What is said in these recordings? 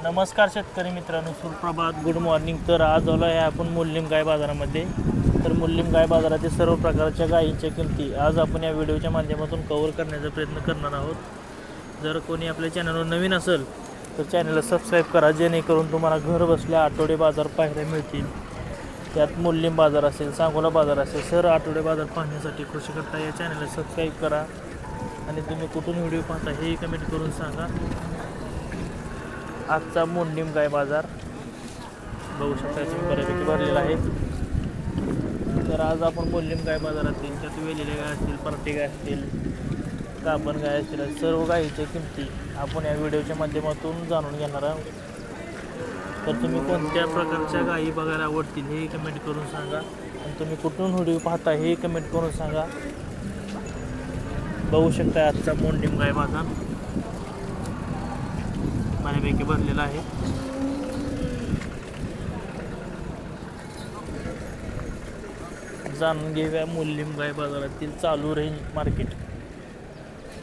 नमस्कार शेतकरी मित्रांनो, सुप्रभात, गुड मॉर्निंग. तर आज आलो आहे आपण मुल्लिम गाय बाजारामध्ये. तर मुल्लिम गाय बाजारातील सर्व प्रकारच्या गायींच्या किमती आज आपण या व्हिडिओच्या माध्यमातून कव्हर करण्याचा प्रयत्न करणार आहोत. जर कोणी आपल्या चॅनलवर नवीन असेल तर चॅनलला सबस्क्राईब करा, जेणेकरून तुम्हाला घर बसल्या आठवडे बाजार पाहायला मिळतील. त्यात मुल्लिम बाजार असेल, सांगोला बाजार असेल, सर आठवडे बाजार पाहण्यासाठी कृषी करता या चॅनलला सबस्क्राईब करा. आणि तुम्ही कुठून व्हिडिओ पाहता हे कमेंट करून सांगा. आजचा मुल्लिम गाय बाजार बघू शकता, बऱ्यापैकी भरलेला आहे. तर आज आपण मुल्लिम गाय बाजारातील त्यात वेलेल्या गाय असतील, परटी गाय असतील, काबन गाय असतील, सर्व गायीच्या किमती आपण या व्हिडिओच्या माध्यमातून जाणून घेणार आहोत. तर तुम्ही कोणत्या प्रकारच्या गायी बघायला आवडतील हे कमेंट करून सांगा. आणि तुम्ही कुठून व्हिडिओ पाहता हे कमेंट करून सांगा. बघू शकता आजचा मुल्लिम गाय बाजार बऱ्यापैकी भरलेला आहे. जाणून घेऊया मुल्लिम गाय बाजारातील चालू रेंज मार्केट.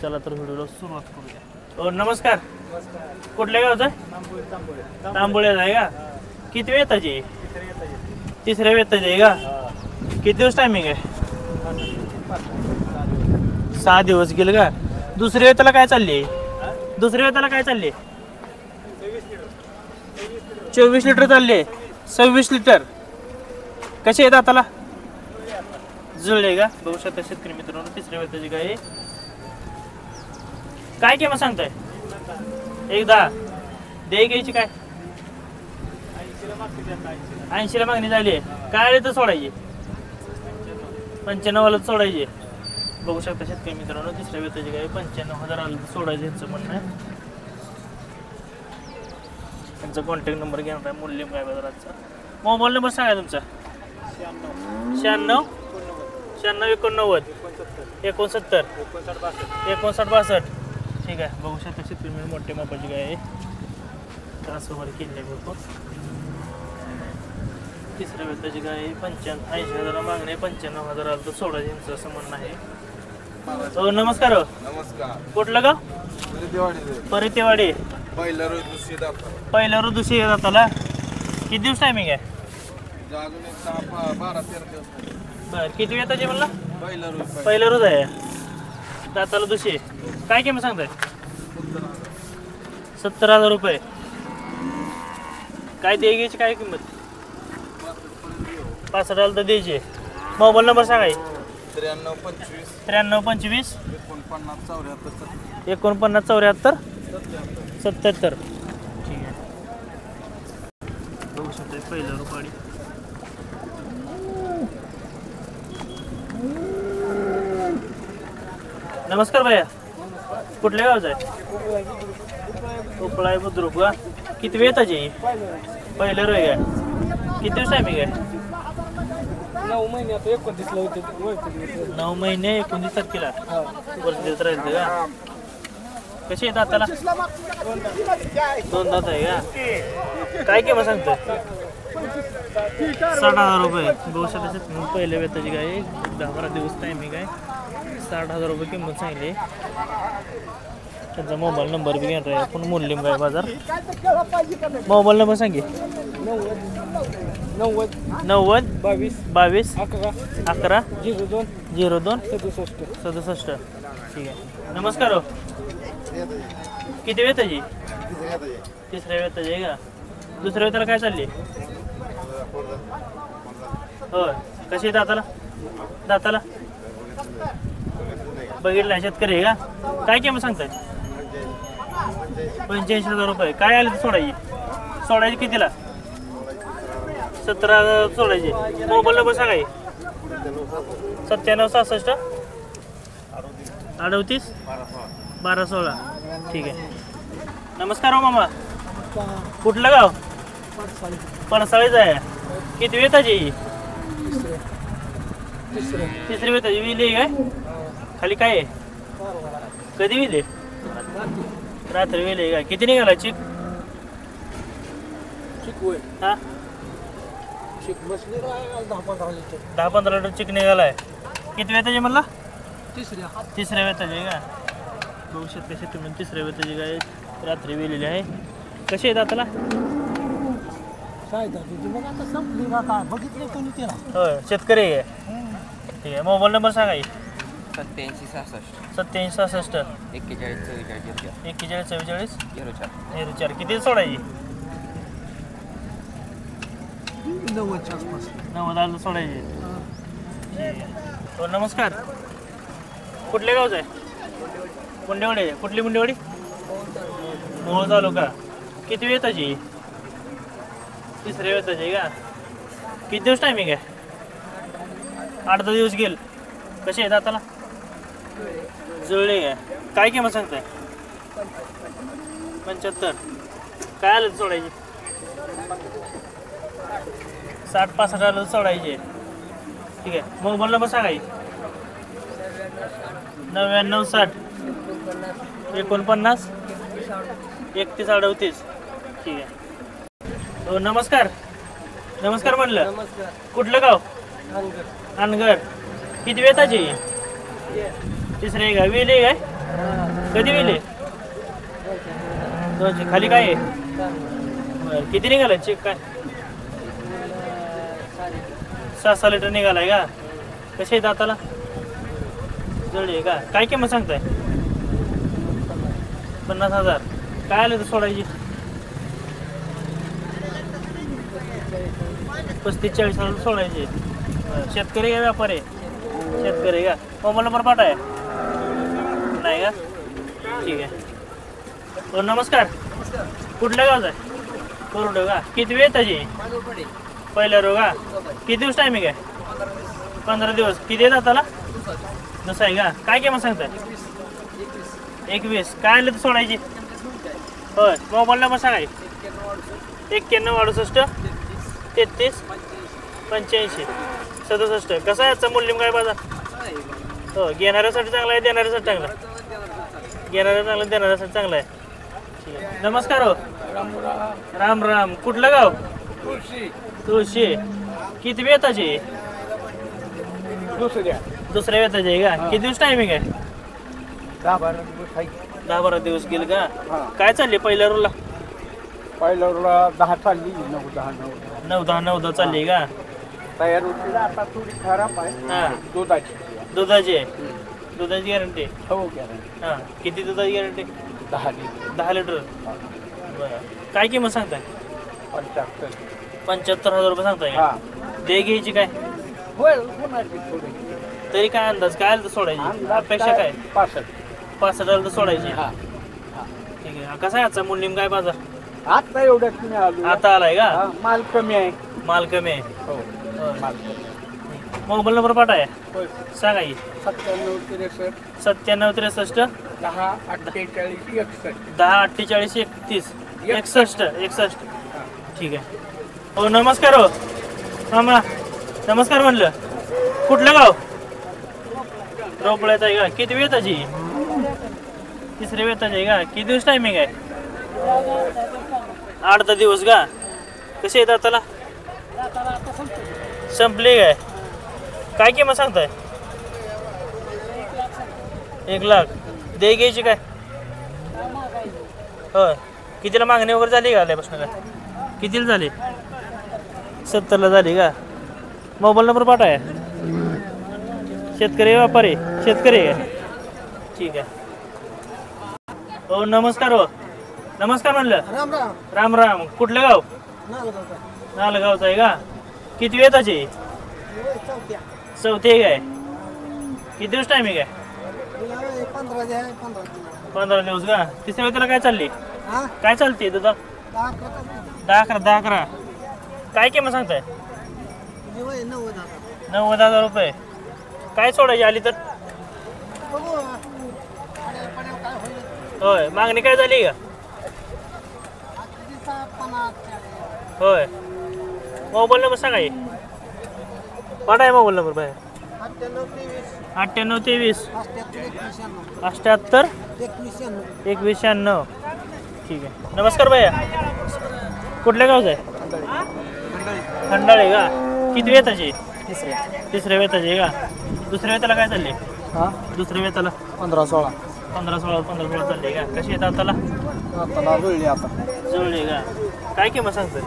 चला तर व्हिडिओला सुरुवात करूया. नमस्कार. कुठल्या गावचा? तांबोळ्याचा आहे का? किती वेताची आहे? तिसऱ्या वेताची आहे का? किती दिवस टायमिंग आहे? 6 दिवस गेले का? दुसऱ्या वेताला काय चालली आहे? दुसऱ्या वेताला काय चालली आहे? 24 लिटर चालले. 26 लिटर. कसे आहेत आताला? जुळले का? बघू शकता शेतकरी मित्रांनो, तिसऱ्या वेताची गाय. काय किंमत सांगताय? 1.10 दे घ्यायची काय? 80 ला मागणी झाली आहे. काय आले तर सोडायची? 95 सोडायची. बघू शकता शेतकरी मित्रांनो, तिसऱ्या वेताची गाय 95,000 आलं तर सोडायचं यांचं म्हणणं आहे. त्यांचा कॉन्टॅक्ट नंबर घेणार आहे मुल्लिम गाय बाजाराचा. मोबाईल नंबर सांगा तुमचा. 96 96 89 69 59 62. ठीक आहे. बघू शकता शेतकरी मोठ्या मापाची गाय आहे. ट्रान्सफर केली आहे भरपूर. तिसऱ्या वेताची गाय 80,000 मागणी आहे. 95,000 आलं तर सोडायचं यांचं असं म्हणणं आहे. नमस्कार. नमस्कार. कुठलं गाव? परितेवाडी. पहिल्या दुसरी जाताला किती दिवस टायमिंग आहे? 12-13 दिवस. बरं, किती वेताची म्हणला? पहिला रोज आहे. दाताला दुसरी. काय किंमत सांगताय? 70,000 रुपये. काय द्यायची? काय किंमत? 65,000 तर द्यायची. मोबाईल नंबर सांगाय. 93 25 49 74 77. ठीक आहे. बघू शकता पहिला रुपाडी. नमस्कार भैया. कुठल्या गावचा आहे? उपळा आहे बुद्रुक का? किती वेताची? पहिलं रोय आहे. किती दिवस टायमिंग आहे? 9 महिने आता 29 ला होते. 9 महिने 29 तारखेला वर्ष दिवस राहिले का? कशी येतात त्याला? 2 दात आहे का? काय किंमत सांगतो? 60,000 रुपये. बघू शकता पहिल्या वेताची गाय. 10-12 दिवस टायमिंग आहे. 60,000 रुपये किंमत सांगली. त्यांचा मोबाईल नंबर बी घेणार आहे आपण मुल्लिम गाय बाजार. मोबाईल नंबर सांगे. 90 22 11 02 67. ठीक आहे. नमस्कार. हो, किती वेताची? तिसऱ्या वेताची आहे का? दुसऱ्या वेताला काय चालली? होय. कशी दाताला? दाताला बघितलं शेतकरी आहे का? काय किंमत सांगताय? 85,000 रुपये. काय आले तर सोडायची कितीला? 17,000 सोडायची. मोबाईल नंबर सांगाय. 97 66 38 12 16. ठीक आहे. नमस्कार. हो मामा. कुठलं गाव? पणसाळीचं आहे. किती वेताची? तिसरी वेताची. विली काय? खाली काय आहे? कधी विले? रात्री वेले काय? किती निघाला चिक? हा, 10-15 लिटर चिक निघालाय. किती वेताची म्हणला? तिसऱ्या वेताची का? बघू शकता तुम्ही तिसऱ्या वेताची गाय रात्री वेलेली आहे. कशी आहेत आताला? काय तुझी बघ आता संपली का काय बघितले कोणी त्याला. होय शेतकरी आहे. ठीक आहे मोबाईल नंबर सांगा की. 87 87 66 41 44 41 44 04 04. किती सोडायची? 90च्या आसपास. 90 सोडायची. ठीक आहे. हो नमस्कार. कुठल्या गावचं आहे? मुंडेवाडी आहे. कुठली मुंडेवाडी? मोहोळ तालुका. किती वेळ त्याची? तिसऱ्या वेळ त्याची का? किती दिवस टायमिंग आहे? 8-10 दिवस गेल. कसे आहेत आताला? जुळले आहे. काय किंमत सांगताय? 75. काय आलं सोडायची? 60-65 आलं सोडायची. ठीक आहे मोबाईल नंबर सांगा की. 99 60 49 31 38. ठीक आहे. हो नमस्कार. नमस्कार म्हणलं. नमस्कार. कुठलं गाव? अनगर. अनगर. किती वेताची? तिसरे का वेले काय? कधी वेले? दोनशे. खाली काय आहे? बरं किती निघालाय चेक काय? 6-6 लिटर निघालाय का? कसे आहेत आताला? जळले का? काय किंमत सांगताय? 50,000. काय आलं तर सोडायची? 35-40 सोडायची. शेतकरी का व्यापार आहे? शेतकरी का? मोबाईल नंबर पाठा आहे नाही का? ठीक आहे. हो नमस्कार. कुठल्या गावचा आहे? कोरडो का? किती वेळ त्याची? पहिल्या रो का? किती दिवस टायमिंग आहे? 15 दिवस. किती येतात त्याला? जसं आहे का? काय किंमत सांगताय? 21. काय आलं तर सोडायची? होय मोबाईल नंबर सांगा. 91 68 33 85 67. कसा आहे आजचा मुल्लिम काय बाजार? हो घेणाऱ्यासाठी चांगला आहे देणाऱ्यासाठी चांगला आहे? घेणाऱ्या चांगला देणाऱ्यासाठी चांगला आहे. ठीक आहे. नमस्कार हो. राम राम. कुठलं गाव? तुळशी. किती वेताची? दुसऱ्या वेताची आहे का? किती दिवस टायमिंग आहे? 10-12 दिवस गेले का? काय चालले पहिल्या रोला? पहिल्या रोला 10 चालली. 9-10 चालली का? तयार होती आता थोडी खराब आहे. हां दुधाची. दुधाची आहे. दुधाची गॅरंटी? हो गॅरंटी. हां किती दुधाची गॅरंटी? 10 लिटर. 10 लिटर. बरं काय किंमत सांगताय? 75. 75,000 रुपये सांगताय का? हा दे घ्यायची काय? होय होणारची थोडी. तरी काय अंदाज काय आलं तर सोडायची? अपेक्षा काय? 65. 65,000 तर सोडायची. हा ठीक आहे. कसा आहे आजचा मुल्लिम काय बाजार? आता एवढ्याच नाही आलो. आता आलाय का? हा, माल कमी आहे. माल कमी आहे. हो होय. माल कमी. मोबाईल नंबर पाठा आहे होय. सांगा की. 97 63 97 63 10 48 61. 10 48 31 61. ठीक आहे. हो नमस्कार हो. मामा नमस्कार म्हणलं. कुठलं गाव? रोपड्यात आहे का? किती वेताची? तिसऱ्या वेताची आहे का? किती दिवस टायमिंग आहे? 8-10 दिवस का? कसे येतात त्याला? संपले काय? काय किंमत सांगताय? 1 लाख. दे घ्यायची काय? होय कितीला मागणी वगैरे झाली का आल्यापासून काय? कितीला झाली? 70ला झाली का? मोबाईल नंबर पाठा आहे. शेतकरी व्यापारी शेतकरी आहे. ठीक आहे. हो नमस्कार हो. नमस्कार म्हणलं. राम राम. राम राम. कुठलं गाव? नालगावचं आहे का? किती वेताची? चौथी आहे काय? किती दिवस टायमिंग आहे? 15 दिवस का? तिसऱ्या वेळेला काय चालली? काय चालते तुझा? 10-11. काय किंमत सांगताय? 90,000 रुपये. काय सोडायची आली तर? होय मागणी काय झाली का? होय मोबाईल नंबर सांगा की. पाठाय मोबाईल नंबर बाहेर. 98 23 78 21 96. ठीक आहे. नमस्कार भैया. कुठल्या गावचं आहे? खंडाळे का? किती वेताची? तिसऱ्या वेताची आहे का? दुसऱ्या वेताला काय चालली? हा दुसऱ्या वेताला 15 16 15-16 चालली का? कशी येतात त्याला? आता जुळली आता जुळले का? काय किंमत सांगतोय?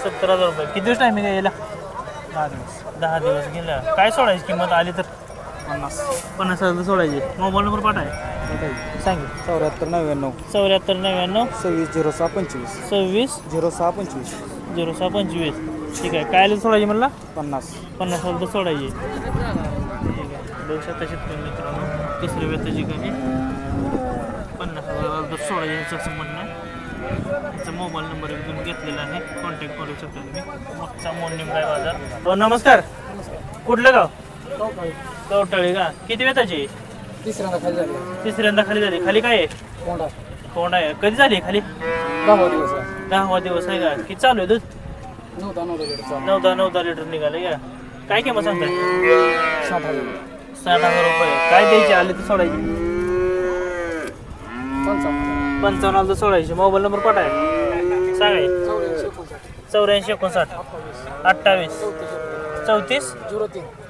70,000 रुपये. किती दिवस टायमिंग आहे याला? 10 दिवस गेला. काय सोडायची किंमत आली तर? 50,000 सोडायची. मोबाईल नंबर पाठाय सांग. 7499 7499 260625 26 0625 ठीक आहे. काय आली सोडायची म्हणला? 50 50,000 सोडायची. ठीक आहे. बघू शकता शेतकरी मित्रांनो, तिसरी वेताची गाई 50,000 सोडायची याचं असं म्हणणं आहे. त्याचा मोबाईल नंबर एकदम घेतलेला आहे, कॉन्टॅक्ट करू शकता तुम्ही. मागचा मोडणीम गाय बाजार. हो नमस्कार. कुठलं गाव? कवटाळी का? किती वेताची? तिसऱ्यांदा खाली झाली तिसऱ्यांदा खाली झाली. खाली काय आहे? कोंडा कोंड आहे. कधी झाली खाली? 10 दिवस आहे 10वा दिवस आहे का? किती चालू आहे दूध? 9 लिटर निघाले का? काय किंमत सांगताय? 60,000 रुपये. काय द्यायचे आले तर सोडायची? 55,000 सोडायची. मोबाईल नंबर पाठाय सांगाय. 84 59 28 34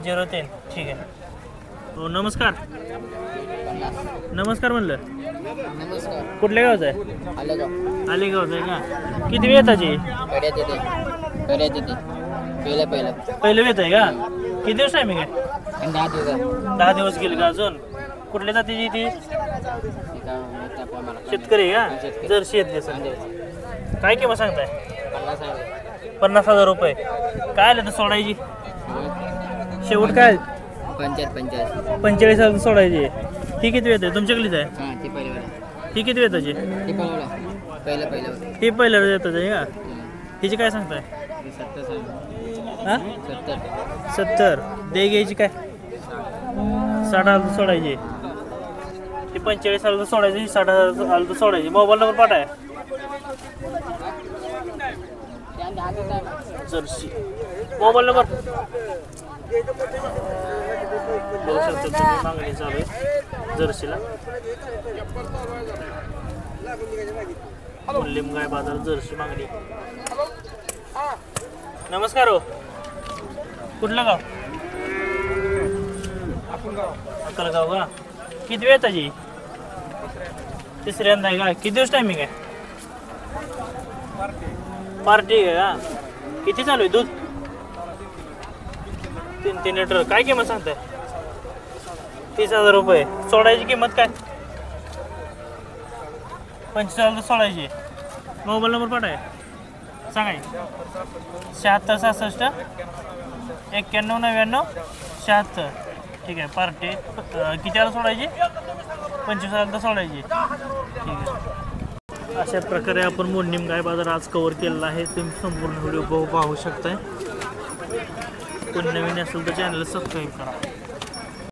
03. ठीक आहे. हो नमस्कार. नमस्कार म्हणलं. कुठल्या गावचं आहे? आलेगावचं आहे का? किती वेताची? पहिलं वेत आहे का? किती दिवस टायमिंग आहे? 10 दिवस गेले का अजून? कुठल्या जातीची ती? शेतकरी का? जर्सी येते सर. काय किंमत सांगताय? 50,000 रुपये. काय आलं तर सोडायची? शेवट काय? 45,000 सोडायची. ती किती वेत आहे? तुमच्याकडेच आहे? ती किती वेताची? ती पहिल्या वेताच आहे का? तिची काय सांगताय? 70. दे घ्यायची काय? 60,000 सोडायची. ती 45,000 सोडायची. 60,000 सोडायची. मोबाईल नंबर पाठाय जर्सी. मोबाईल नंबर बघू शकता तुम्ही. मागणी चालू आहे जर्सीला. मुल्लिम गाय बाजार जर्सी मागणी. नमस्कार हो. कुठलं गाव? अक्कलगाव का? किती वेळ त्याची? तिसऱ्यांदा आहे का? किती दिवस टायमिंग आहे? पार्टी आहे का? किती चालू आहे दूध? 3 लिटर. काय किंमत सांगताय? 30,000 रुपये. सोडायची किंमत काय? 25,000 सोडायची. मोबाईल नंबर पाठाय सांगाय. 76 66 91 99 76. ठीक आहे. पार्टी किती आला सोडायची? 25,000 सोडायची. ठीक आहे. अशा प्रकारे आपण मोडणीम गाय बाजार आज कव्हर केलेला आहे. तुम्ही संपूर्ण व्हिडिओ पाहू शकताय. कोणी नवीन असेल तर चॅनलला सबस्क्राईब करा.